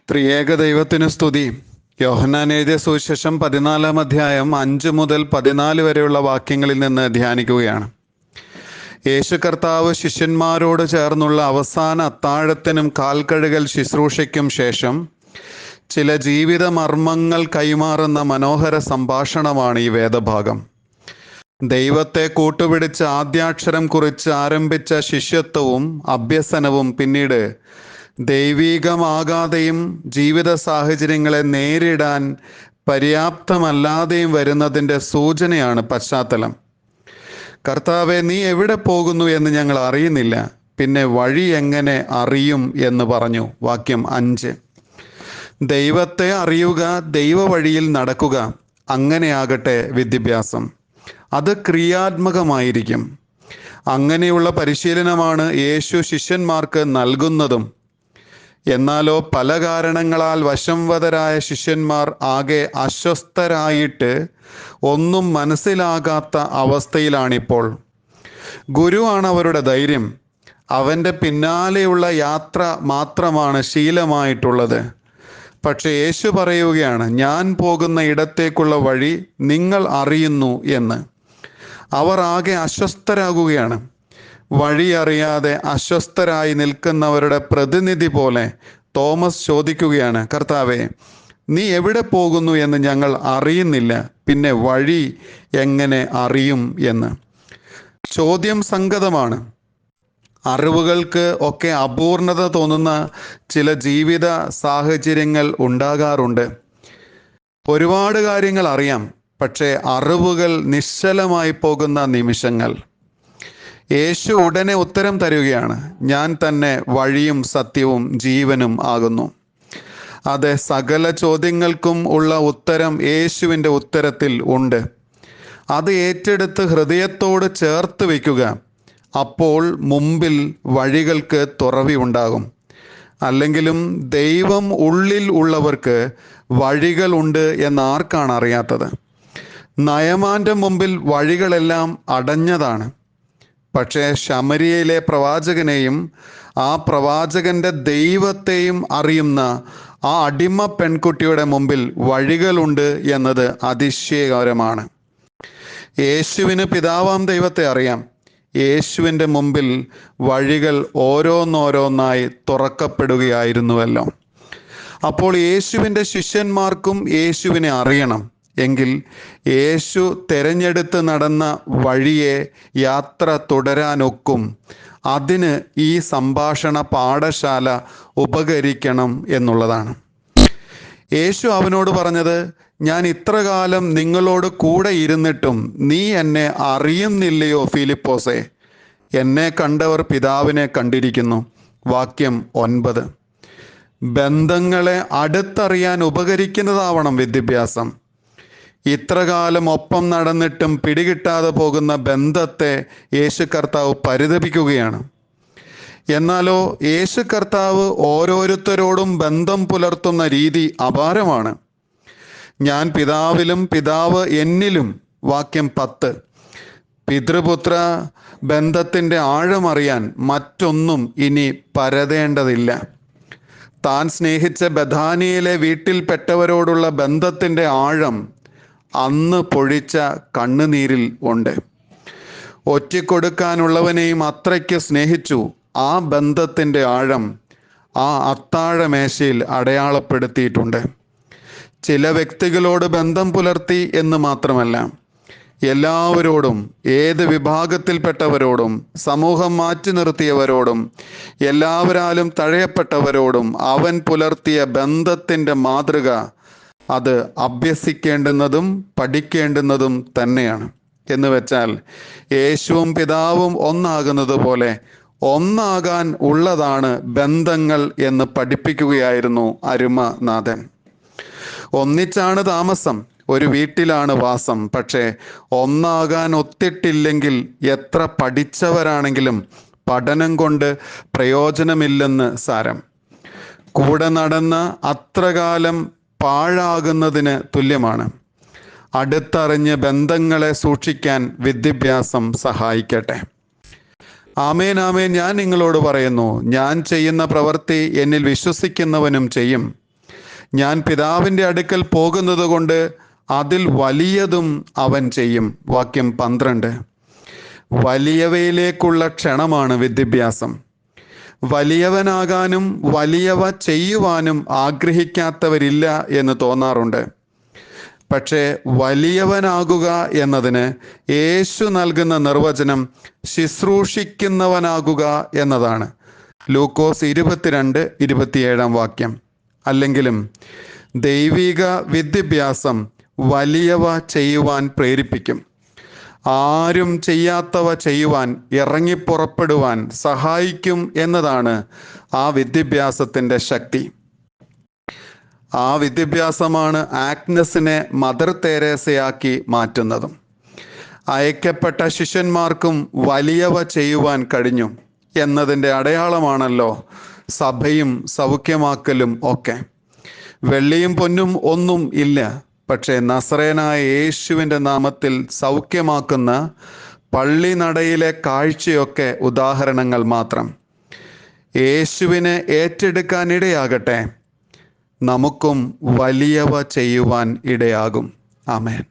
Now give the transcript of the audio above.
ത്രിയേക ദൈവത്തിന് സ്തുതി. യോഹന്നാൻ എഴുതിയ സുവിശേഷം 14 അധ്യായം 5 മുതൽ 14 വരെയുള്ള വാക്യങ്ങളിൽ നിന്ന് ധ്യാനിക്കുകയാണ്. യേശു കർത്താവ് ശിഷ്യന്മാരോട് ചേർന്നുള്ള അവസാന അത്താഴത്തിനും കാൽകഴുകൽ ശുശ്രൂഷയ്ക്കും ശേഷം ചില ജീവിത മർമ്മങ്ങൾ കൈമാറുന്ന മനോഹര സംഭാഷണമാണ് ഈ വേദഭാഗം. ദൈവത്തെ കൂട്ടുപിടിച്ച് ആദ്യാക്ഷരം കുറിച്ച് ആരംഭിച്ച ശിഷ്യത്വവും അഭ്യസനവും പിന്നീട് ദൈവീകമാകാതെയും ജീവിത സാഹചര്യങ്ങളെ നേരിടാൻ പര്യാപ്തമല്ലാതെയും വരുന്നതിൻ്റെ സൂചനയാണ് പശ്ചാത്തലം. കർത്താവെ, നീ എവിടെ പോകുന്നു എന്ന് ഞങ്ങൾ അറിയുന്നില്ല, പിന്നെ വഴി എങ്ങനെ അറിയും എന്ന് പറഞ്ഞു. വാക്യം 5. ദൈവത്തെ അറിയുക, ദൈവ വഴിയിൽ നടക്കുക, അങ്ങനെയാകട്ടെ വിദ്യാഭ്യാസം. അത് ക്രിയാത്മകമായിരിക്കും. അങ്ങനെയുള്ള പരിശീലനമാണ് യേശു ശിഷ്യന്മാർക്ക് നൽകുന്നതും. എന്നാലോ പല കാരണങ്ങളാൽ വശംവദരായ ശിഷ്യന്മാർ ആകെ അസ്വസ്ഥരായിട്ട് ഒന്നും മനസ്സിലാകാത്ത അവസ്ഥയിലാണിപ്പോൾ. ഗുരുവാണ് അവരുടെ ധൈര്യം. അവൻ്റെ പിന്നാലെയുള്ള യാത്ര മാത്രമാണ് ശീലമായിട്ടുള്ളത്. പക്ഷെ യേശു പറയുകയാണ്, ഞാൻ പോകുന്ന ഇടത്തേക്കുള്ള വഴി നിങ്ങൾ അറിയുന്നു എന്ന്. അവർ ആകെ അസ്വസ്ഥരാകുകയാണ്. വഴി അറിയാതെ അസ്വസ്ഥരായി നിൽക്കുന്നവരുടെ പ്രതിനിധി പോലെ തോമസ് ചോദിക്കുകയാണ്, കർത്താവെ, നീ എവിടെ പോകുന്നു എന്ന് ഞങ്ങൾ അറിയുന്നില്ല, പിന്നെ വഴി എങ്ങനെ അറിയും എന്ന്. ചോദ്യം സംഗതമാണ്. അറിവുകൾക്ക് ഒക്കെ അപൂർണത തോന്നുന്ന ചില ജീവിത സാഹചര്യങ്ങൾ ഉണ്ടാകാറുണ്ട്. ഒരുപാട് കാര്യങ്ങൾ അറിയാം, പക്ഷേ അറിവുകൾ നിശ്ചലമായി പോകുന്ന നിമിഷങ്ങൾ. യേശു ഉടനെ ഉത്തരം തരുകയാണ്, ഞാൻ തന്നെ വഴിയും സത്യവും ജീവനും ആകുന്നു. അതെ, സകല ചോദ്യങ്ങൾക്കും ഉള്ള ഉത്തരം യേശുവിൻ്റെ ഉത്തരത്തിൽ ഉണ്ട്. അത് ഏറ്റെടുത്ത് ഹൃദയത്തോട് ചേർത്ത് വയ്ക്കുക. അപ്പോൾ മുമ്പിൽ വഴികൾക്ക് തുറവി ഉണ്ടാകും. അല്ലെങ്കിലും ദൈവം ഉള്ളിൽ ഉള്ളവർക്ക് വഴികളുണ്ട് എന്നാർക്കാണ് അറിയാത്തത്? നയമാൻ്റെ മുമ്പിൽ വഴികളെല്ലാം അടഞ്ഞതാണ്. പക്ഷേ ശമരിയയിലെ പ്രവാചകനെയും ആ പ്രവാചകന്റെ ദൈവത്തെയും അറിയുന്ന ആ അടിമ പെൺകുട്ടിയുടെ മുമ്പിൽ വഴികളുണ്ട് എന്നത് അതിശയകരമാണ്. യേശുവിന് പിതാവാം ദൈവത്തെ അറിയാം. യേശുവിൻ്റെ മുമ്പിൽ വഴികൾ ഓരോന്നോരോന്നായി തുറക്കപ്പെടുകയായിരുന്നുവല്ലോ. അപ്പോൾ യേശുവിൻ്റെ ശിഷ്യന്മാർക്കും യേശുവിനെ അറിയണം. എങ്കിൽ യേശു തിരഞ്ഞെടുത്ത് നടന്ന വഴിയെ യാത്ര തുടരാനൊക്കും. അതിന് ഈ സംഭാഷണ പാഠശാല ഉപകരിക്കണം എന്നുള്ളതാണ്. യേശു അവനോട് പറഞ്ഞത്, ഞാൻ ഇത്രകാലം നിങ്ങളോട് കൂടെ ഇരുന്നിട്ടും നീ എന്നെ അറിയുന്നില്ലയോ ഫിലിപ്പോസേ? എന്നെ കണ്ടവർ പിതാവിനെ കണ്ടിരിക്കുന്നു. വാക്യം 9. ബന്ധങ്ങളെ അടുത്തറിയാൻ ഉപകരിക്കുന്നതാവണം വിദ്യാഭ്യാസം. ഇത്രകാലം ഒപ്പം നടന്നിട്ടും പിടികിട്ടാതെ പോകുന്ന ബന്ധത്തെ യേശു കർത്താവ് പരിതപിക്കുകയാണ്. എന്നാലോ യേശു കർത്താവ് ഓരോരുത്തരോടും ബന്ധം പുലർത്തുന്ന രീതി അപാരമാണ്. ഞാൻ പിതാവിലും പിതാവ് എന്നിലും. വാക്യം 10. പിതൃപുത്ര ബന്ധത്തിൻ്റെ ആഴമറിയാൻ മറ്റൊന്നും ഇനി പരതേണ്ടതില്ല. താൻ സ്നേഹിച്ച ബഥാനിയിലെ വീട്ടിൽപ്പെട്ടവരോടുള്ള ബന്ധത്തിൻ്റെ ആഴം അന്ന് പൊഴിച്ച കണ്ണുനീരിൽ ഉണ്ട്. ഒറ്റിക്കൊടുക്കാനുള്ളവനെയും അത്രയ്ക്ക് സ്നേഹിച്ചു. ആ ബന്ധത്തിൻ്റെ ആഴം ആ അത്താഴമേശയിൽ അടയാളപ്പെടുത്തിയിട്ടുണ്ട്. ചില വ്യക്തികളോട് ബന്ധം പുലർത്തി എന്ന് മാത്രമല്ല, എല്ലാവരോടും, ഏത് വിഭാഗത്തിൽപ്പെട്ടവരോടും, സമൂഹം മാറ്റി നിർത്തിയവരോടും, എല്ലാവരാലും തഴയപ്പെട്ടവരോടും അവൻ പുലർത്തിയ ബന്ധത്തിൻ്റെ മാതൃക അത് അഭ്യസിക്കേണ്ടുന്നതും പഠിക്കേണ്ടുന്നതും തന്നെയാണ്. എന്ന് വെച്ചാൽ യേശുവും പിതാവും ഒന്നാകുന്നത് പോലെ ഒന്നാകാൻ ഉള്ളതാണ് ബന്ധങ്ങൾ എന്ന് പഠിപ്പിക്കുകയായിരുന്നു അരുമനാഥൻ. ഒന്നിച്ചാണ് താമസം, ഒരു വീട്ടിലാണ് വാസം. പക്ഷേ ഒന്നാകാൻ ഒത്തിട്ടില്ലെങ്കിൽ എത്ര പഠിച്ചവരാണെങ്കിലും പഠനം കൊണ്ട് പ്രയോജനമില്ലെന്ന് സാരം. കൂടെ നടന്ന അത്രകാലം പാഴാകുന്നതിന് തുല്യമാണ്. അടുത്തറിഞ്ഞ് ബന്ധങ്ങളെ സൂക്ഷിക്കാൻ വിദ്യാഭ്യാസം സഹായിക്കട്ടെ. ആമേൻ, ആമേൻ. ഞാൻ നിങ്ങളോട് പറയുന്നു, ഞാൻ ചെയ്യുന്ന പ്രവൃത്തി എന്നിൽ വിശ്വസിക്കുന്നവനും ചെയ്യും. ഞാൻ പിതാവിൻ്റെ അടുക്കൽ പോകുന്നത് കൊണ്ട് അതിൽ വലിയതും അവൻ ചെയ്യും. വാക്യം 12. വലിയവയിലേക്കുള്ള ക്ഷണമാണ് വിദ്യാഭ്യാസം. വലിയവനാകാനും വലിയവ ചെയ്യുവാനും ആഗ്രഹിക്കാത്തവരില്ല എന്ന് തോന്നാറുണ്ട്. പക്ഷേ വലിയവനാകുക എന്നതിന് യേശു നൽകുന്ന നിർവചനം ശുശ്രൂഷിക്കുന്നവനാകുക എന്നതാണ്. ലൂക്കോസ് 22:27 വാക്യം. അല്ലെങ്കിലും ദൈവിക വിദ്യാഭ്യാസം വലിയവ ചെയ്യുവാൻ പ്രേരിപ്പിക്കും. ആരും ചെയ്യാത്തവ ചെയ്യുവാൻ ഇറങ്ങിപ്പുറപ്പെടുവാൻ സഹായിക്കും എന്നതാണ് ആ വിദ്യാഭ്യാസത്തിൻ്റെ ശക്തി. ആ വിദ്യാഭ്യാസമാണ് ആഗ്നസിനെ മദർ തെരേസയാക്കി മാറ്റുന്നതും. അയക്കപ്പെട്ട ശിഷ്യന്മാർക്കും വലിയവ ചെയ്യുവാൻ കഴിഞ്ഞു എന്നതിൻ്റെ അടയാളമാണല്ലോ സഭയും സൗഖ്യമാക്കലും ഒക്കെ. വെള്ളിയും പൊന്നും ഒന്നും ഇല്ല, പക്ഷേ നസറേനായ യേശുവിൻ്റെ നാമത്തിൽ സൗഖ്യമാക്കുന്ന പള്ളി നടയിലെ കാഴ്ചയൊക്കെ ഉദാഹരണങ്ങൾ മാത്രം. യേശുവിനെ ഏറ്റെടുക്കാനിടയാകട്ടെ, നമുക്കും വലിയവ ചെയ്യുവാൻ ഇടയാകും. ആമേൻ.